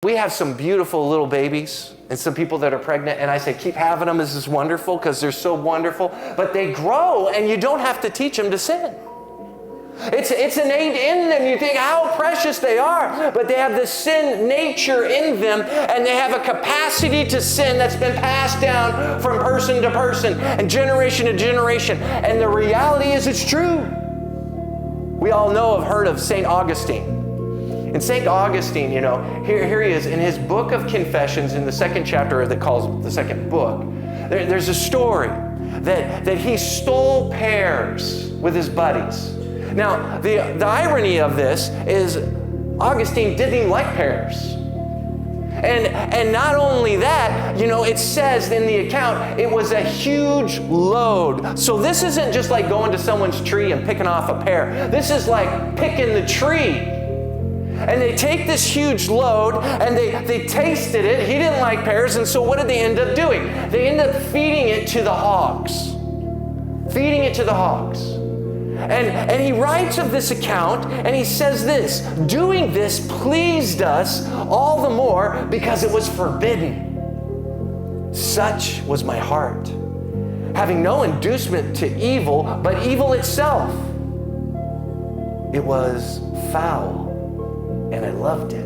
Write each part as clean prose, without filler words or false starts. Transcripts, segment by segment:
We have some beautiful little babies and some people that are pregnant, and I say, keep having them. This is wonderful because they're so wonderful. But they grow, and you don't have to teach them to sin. It's innate in them. You think how precious they are, but they have the sin nature in them, and they have a capacity to sin that's been passed down from person to person and generation to generation. And the reality is it's true. We all have heard of St. Augustine. And St. Augustine, here he is in his book of Confessions in the second chapter that calls the second book. There's a story that he stole pears with his buddies. Now, the irony of this is Augustine didn't even like pears. And not only that, it says in the account, it was a huge load. So this isn't just like going to someone's tree and picking off a pear. This is like picking the tree. And they take this huge load and they tasted it. He didn't like pears, and so what did they end up doing? They end up feeding it to the hogs. Feeding it to the hogs. And he writes of this account, and he says this, doing this pleased us all the more because it was forbidden. Such was my heart, having no inducement to evil, but evil itself. It was foul. And I loved it.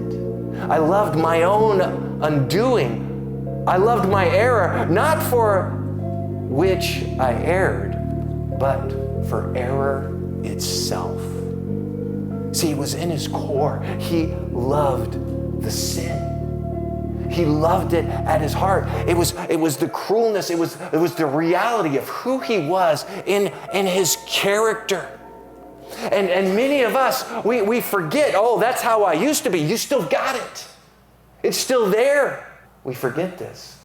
I loved my own undoing. I loved my error, not for which I erred, but for error itself. See, it was in his core. He loved the sin. He loved it at his heart. It was the cruelness. It was the reality of who he was in his character. And many of us, we forget, that's how I used to be. You still got it. It's still there. We forget this.